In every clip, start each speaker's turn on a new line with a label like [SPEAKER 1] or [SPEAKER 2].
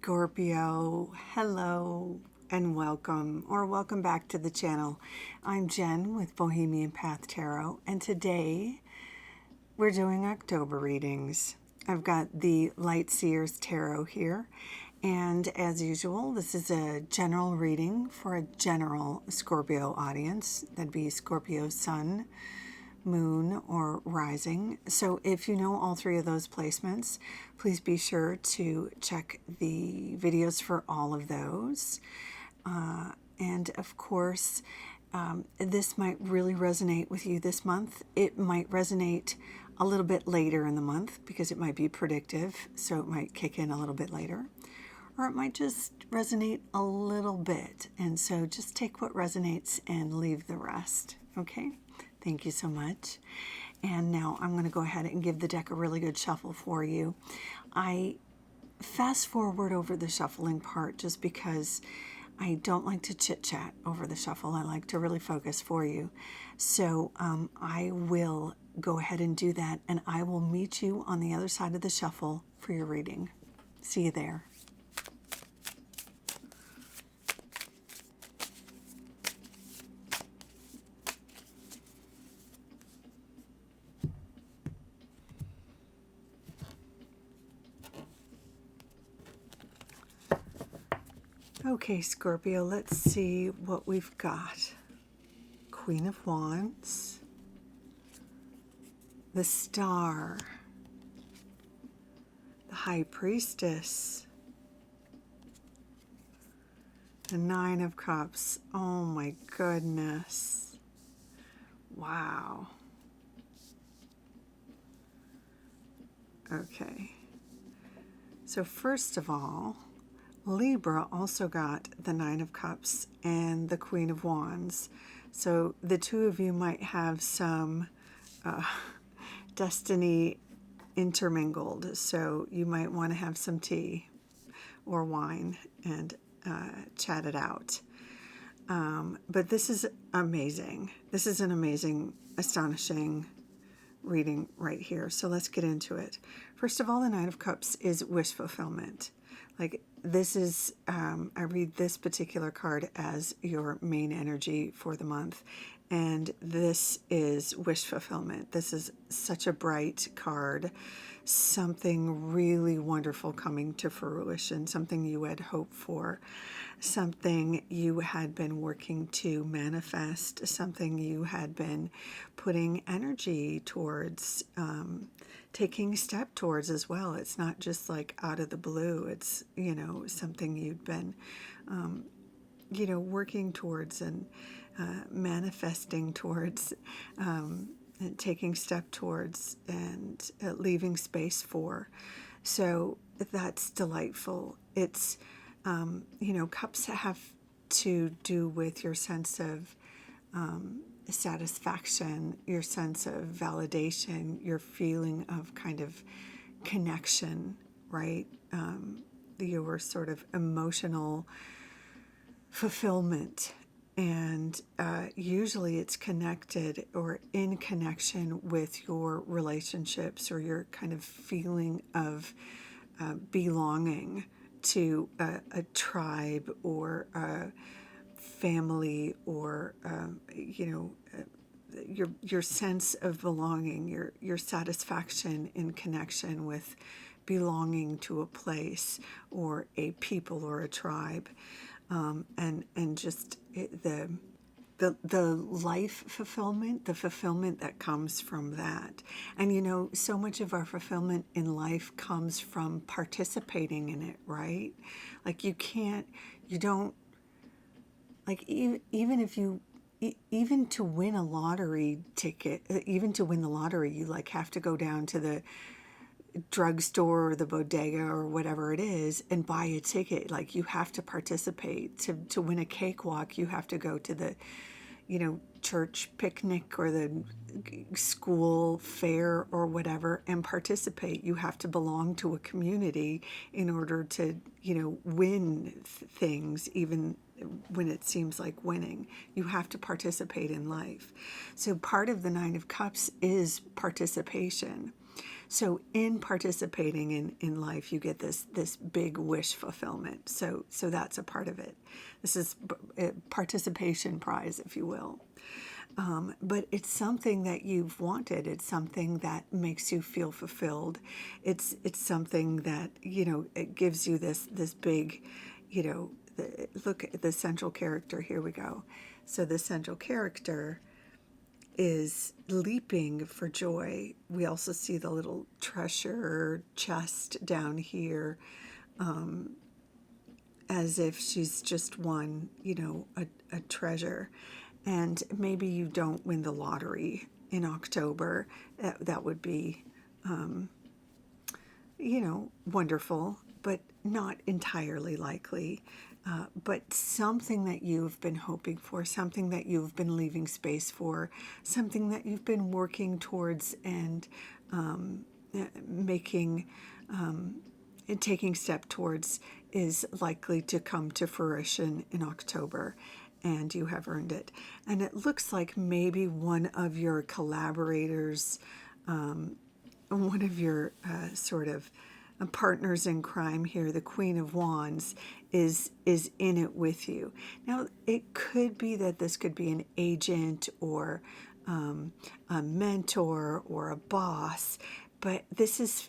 [SPEAKER 1] Scorpio, hello and welcome, or welcome back to the channel. I'm Jen with Bohemian Path Tarot, and today we're doing October readings. I've got the Light Seers Tarot here, and as usual, this is a general reading for a general Scorpio audience. That'd be Scorpio Sun, Moon, or Rising. So if you know all three of those placements, please be sure to check the videos for all of those. And of course, this might really resonate with you this month. It might resonate a little bit later in the month because it might be predictive, so it might kick in a little bit later. Or it might just resonate a little bit. And so just take what resonates and leave the rest, okay? Thank you so much. And now I'm going to go ahead and give the deck a really good shuffle for you. I fast forward over the shuffling part just because I don't like to chit-chat over the shuffle. I like to really focus for you. So I will go ahead and do that, and I will meet you on the other side of the shuffle for your reading. See you there. Okay, Scorpio, let's see what we've got. Queen of Wands, the Star, the High Priestess, the Nine of Cups. Oh my goodness. Wow. Okay. So first of all, Libra also got the Nine of Cups and the Queen of Wands. So the two of you might have some destiny intermingled. So you might want to have some tea or wine and chat it out. But this is amazing. This is an amazing, astonishing reading right here. So let's get into it. First of all, the Nine of Cups is wish fulfillment. Like this is, I read this particular card as your main energy for the month. And this is wish fulfillment. This is such a bright card. Something really wonderful coming to fruition. Something you had hoped for. Something you had been working to manifest. Something you had been putting energy towards, taking step towards as well. It's not just like out of the blue. It's, you know, something you'd been, you know, working towards and manifesting towards, and taking step towards and leaving space for. So that's delightful. It's, you know, cups have to do with your sense of satisfaction, your sense of validation, your feeling of kind of connection, right? Your sort of emotional fulfillment. And usually it's connected or in connection with your relationships or your kind of feeling of belonging to a tribe or a family or, you know, your sense of belonging, your satisfaction in connection with belonging to a place or a people or a tribe. And just the life fulfillment, the fulfillment that comes from that. And you know, so much of our fulfillment in life comes from participating in it, right? Like you don't, like even if you, even to win a lottery ticket, even to win the lottery, you like have to go down to the drugstore or the bodega or whatever it is and buy a ticket. Like you have to participate. To win a cakewalk, you have to go to the, you know, church picnic or the school fair or whatever and participate. You have to belong to a community in order to, you know, win things, even when it seems like winning. You have to participate in life. So part of the Nine of Cups is participation. So in participating in life, you get this big wish fulfillment. So that's a part of it. This is a participation prize, if you will. But it's something that you've wanted. It's something that makes you feel fulfilled. It's something that, it gives you this big, look at the central character. Here we go. So the central character is leaping for joy. We also see the little treasure chest down here, as if she's just won, a treasure. And maybe you don't win the lottery in October. That would be, wonderful, but not entirely likely. But something that you've been hoping for, something that you've been leaving space for, something that you've been working towards and making and taking step towards is likely to come to fruition in October, and you have earned it. And it looks like maybe one of your collaborators, one of your sort of partners in crime here, the Queen of Wands, is in it with you. Now, it could be that this could be an agent or a mentor or a boss, but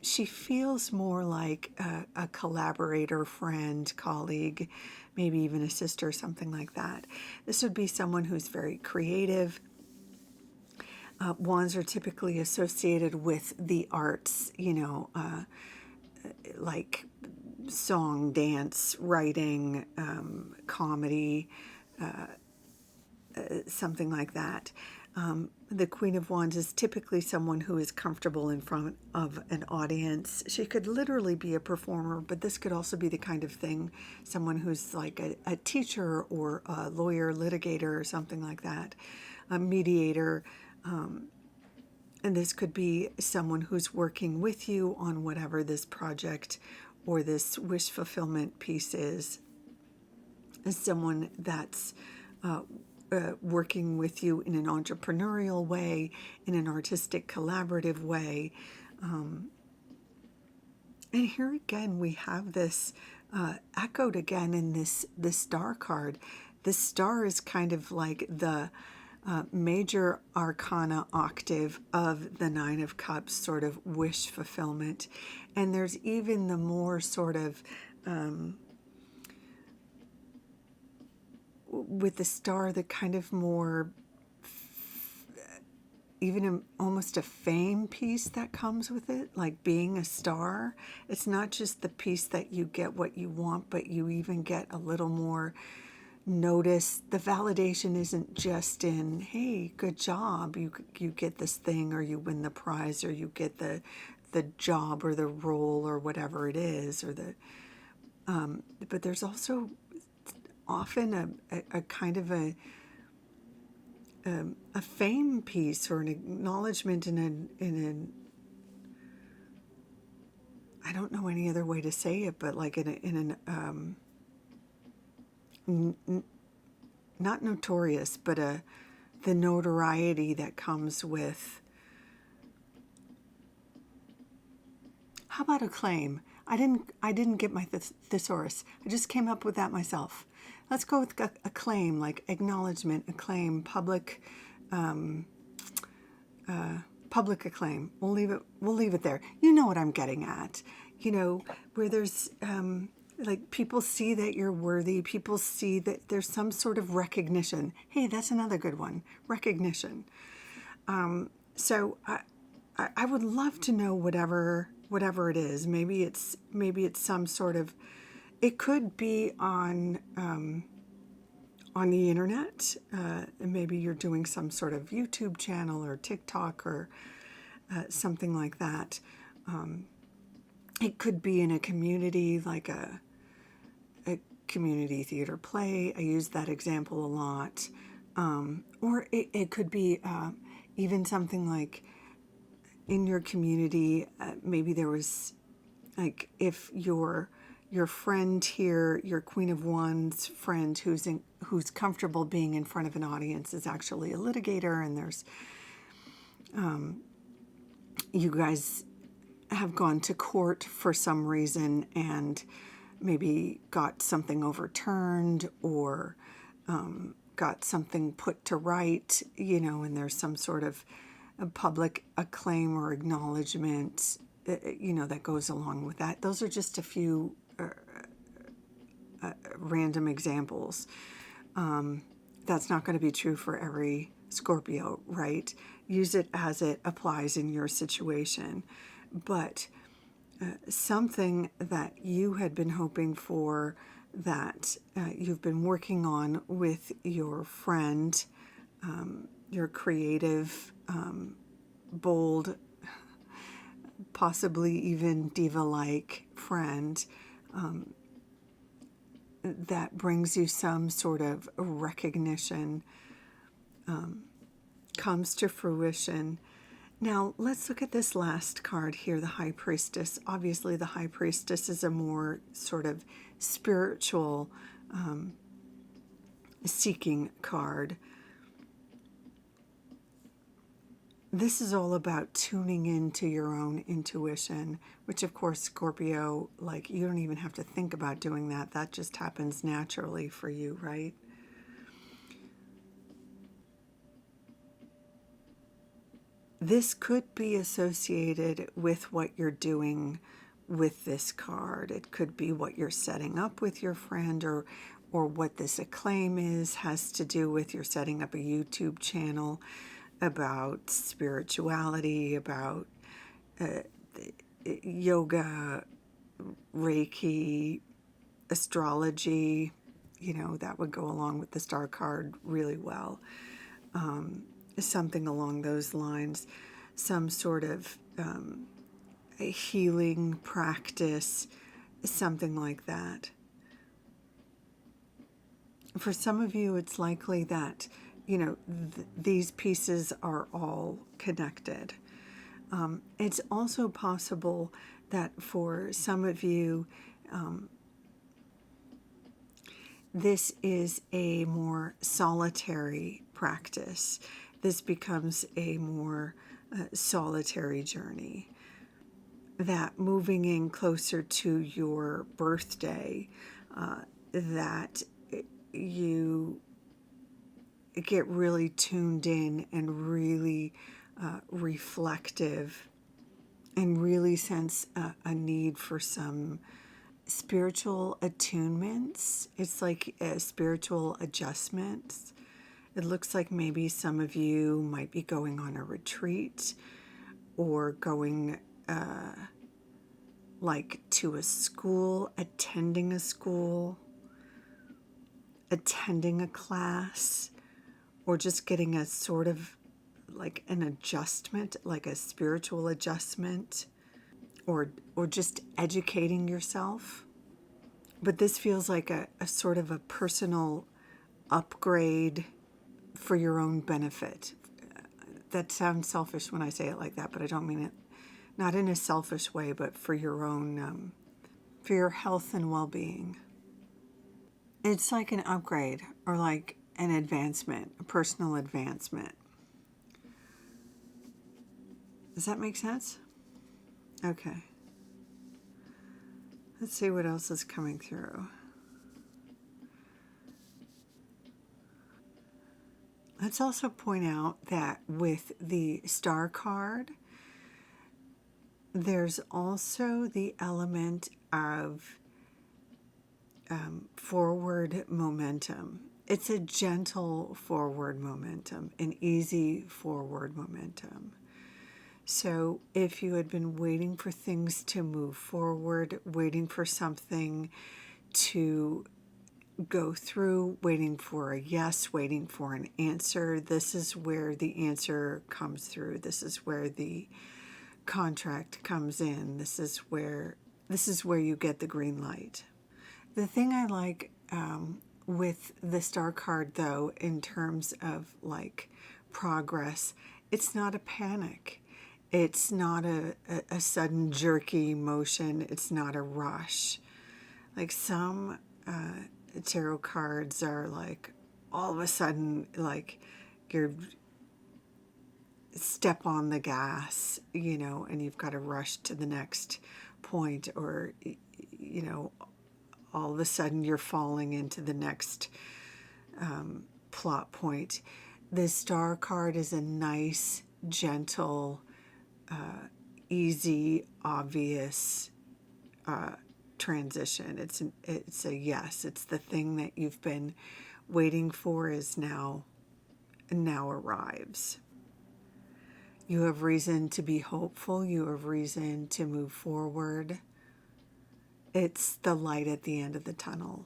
[SPEAKER 1] she feels more like a collaborator, friend, colleague, maybe even a sister, something like that. This would be someone who's very creative. Wands are typically associated with the arts, like song, dance, writing, comedy, something like that. The Queen of Wands is typically someone who is comfortable in front of an audience. She could literally be a performer, but this could also be the kind of thing, someone who's like a teacher or a lawyer, litigator, or something like that, a mediator. And this could be someone who's working with you on whatever this project or this wish fulfillment piece is someone that's working with you in an entrepreneurial way, in an artistic, collaborative way. And here again, we have this echoed again in this star card. The star is kind of like the major arcana octave of the Nine of Cups sort of wish fulfillment. And there's even the more sort of with the star, the kind of more even almost a fame piece that comes with it, like being a star. It's not just the piece that you get what you want, but you even get a little more notice. The validation isn't just in, hey, good job, you get this thing, or you win the prize, or you get the job or the role or whatever it is, or but there's also often a kind of a fame piece or an acknowledgement in an I don't know any other way to say it, but like in an not notorious, but the notoriety that comes with. How about acclaim? I didn't get my thesaurus. I just came up with that myself. Let's go with acclaim, like acknowledgement, acclaim, public acclaim. We'll leave it there. You know what I'm getting at. Where there's like people see that you're worthy. People see that there's some sort of recognition. Hey, that's another good one. Recognition. So I would love to know whatever it is. Maybe it's some sort of. It could be on the internet. Maybe you're doing some sort of YouTube channel or TikTok or something like that. It could be in a community, like a community theater play. I use that example a lot. Or it could be even something like in your community. Maybe there was, like, if your friend here, your Queen of Wands friend who's comfortable being in front of an audience, is actually a litigator, and there's you guys have gone to court for some reason and maybe got something overturned or got something put to right, and there's some sort of a public acclaim or acknowledgement, that goes along with that. Those are just a few random examples. That's not going to be true for every Scorpio, right? Use it as it applies in your situation. But something that you had been hoping for, that you've been working on with your friend, your creative, bold, possibly even diva-like friend, that brings you some sort of recognition, comes to fruition. Now, let's look at this last card here, the High Priestess. Obviously, the High Priestess is a more sort of spiritual seeking card. This is all about tuning into your own intuition, which of course, Scorpio, like, you don't even have to think about doing that. That just happens naturally for you, right? This could be associated with what you're doing with this card. It could be what you're setting up with your friend, or what this acclaim has to do with. You're setting up a YouTube channel about spirituality, about yoga, Reiki, astrology. That would go along with the star card really well. Something along those lines, some sort of a healing practice, something like that. For some of you, it's likely that, these pieces are all connected. It's also possible that for some of you, this is a more solitary practice. This becomes a more solitary journey. That moving in closer to your birthday, that you get really tuned in and really reflective, and really sense a need for some spiritual attunements. It's like spiritual adjustments. It looks like maybe some of you might be going on a retreat, or going like to a school, attending a class, or just getting a sort of like an adjustment, like a spiritual adjustment, or just educating yourself. But this feels like a sort of a personal upgrade for your own benefit. That sounds selfish when I say it like that, but I don't mean it, not in a selfish way, but for your own, for your health and well-being. It's like an upgrade, or like an advancement, a personal advancement. Does that make sense? Okay. Let's see what else is coming through. Let's also point out that with the star card, there's also the element of forward momentum. It's a gentle forward momentum, an easy forward momentum. So if you had been waiting for things to move forward, waiting for something to go through, waiting for a yes, waiting for an answer, this is where the answer comes through. This is where the contract comes in. This is where you get the green light. The thing I like with the star card, though, in terms of like progress, it's not a panic. It's not a sudden jerky motion. It's not a rush. Like some tarot cards are like all of a sudden, like you're step on the gas, you know, and you've got to rush to the next point, or, you know, all of a sudden you're falling into the next plot point. The Star card is a nice, gentle, easy, obvious transition. It's a yes. It's the thing that you've been waiting for is now arrives. You have reason to be hopeful. You have reason to move forward. It's the light at the end of the tunnel.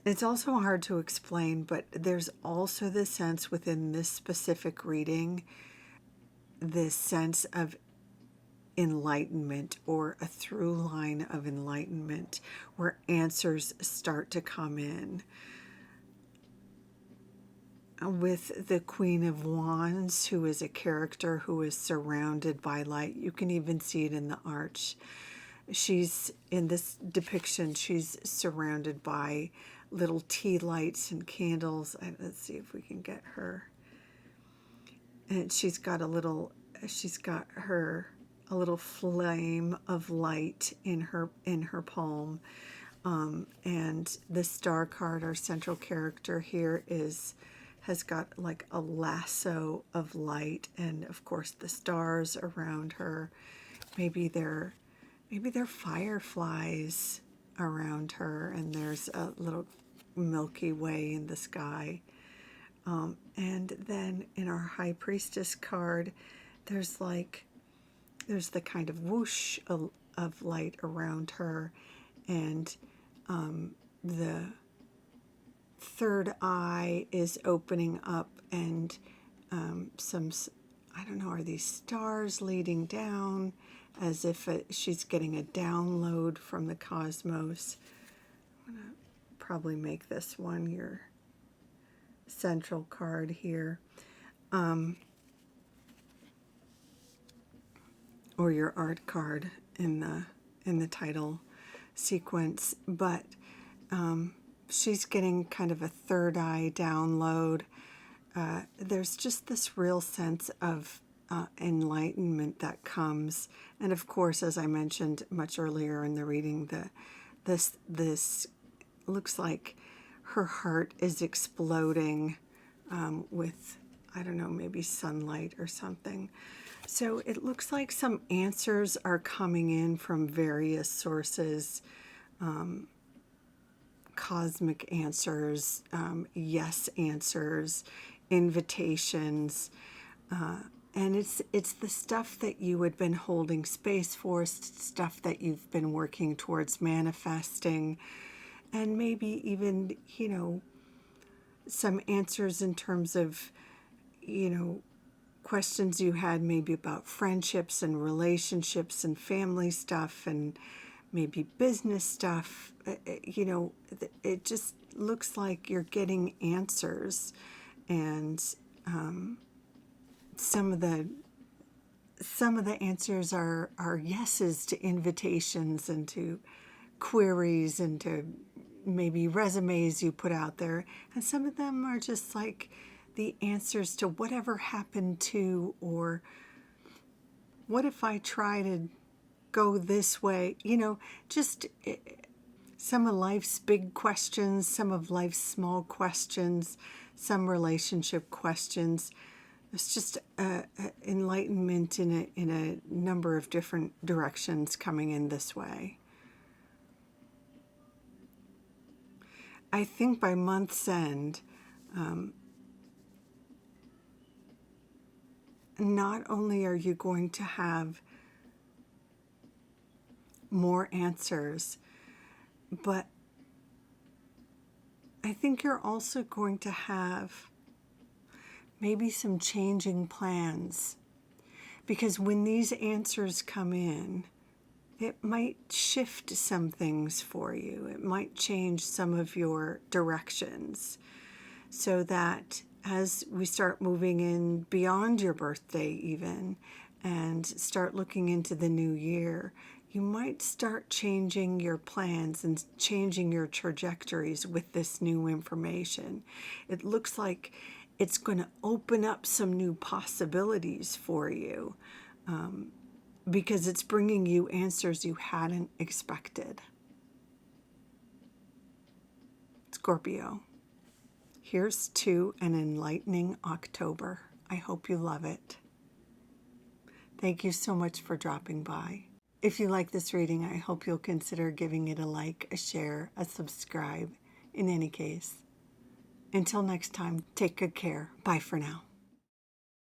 [SPEAKER 1] It's also hard to explain, but there's also the sense within this specific reading, this sense of enlightenment, or a through line of enlightenment where answers start to come in. With the Queen of Wands, who is a character who is surrounded by light. You can even see it in the arch. She's, in this depiction, she's surrounded by little tea lights and candles. Let's see if we can get her. And she's got a little flame of light in her palm. And the Star card, our central character here, has got like a lasso of light, and of course the stars around her. Maybe they're fireflies around her, and there's a little Milky Way in the sky. And then in our High Priestess card, there's the kind of whoosh of light around her, and the third eye is opening up, and some, I don't know, are these stars leading down as if she's getting a download from the cosmos. I'm going to probably make this one your central card here, or your art card in the title sequence. But she's getting kind of a third eye download. There's just this real sense of enlightenment that comes. And of course, as I mentioned much earlier in the reading, this looks like her heart is exploding with, I don't know, maybe sunlight or something. So it looks like some answers are coming in from various sources. Cosmic answers, yes answers, invitations, and it's the stuff that you had been holding space for, stuff that you've been working towards manifesting, and maybe even, you know, some answers in terms of, you know, questions you had maybe about friendships and relationships and family stuff and maybe business stuff. You know, it just looks like you're getting answers, and some of the answers are yeses to invitations and to queries and to maybe resumes you put out there, and some of them are just like the answers to whatever happened to, or what if I try to go this way, you know, just some of life's big questions, some of life's small questions, some relationship questions. It's just enlightenment in a number of different directions coming in this way. I think by month's end, not only are you going to have more answers, but I think you're also going to have maybe some changing plans, because when these answers come in, it might shift some things for you. It might change some of your directions, so that as we start moving in beyond your birthday even, and start looking into the new year, you might start changing your plans and changing your trajectories with this new information. It looks like it's going to open up some new possibilities for you, because it's bringing you answers you hadn't expected. Scorpio, here's to an enlightening October. I hope you love it. Thank you so much for dropping by. If you like this reading, I hope you'll consider giving it a like, a share, a subscribe. In any case, until next time, take good care. Bye for now.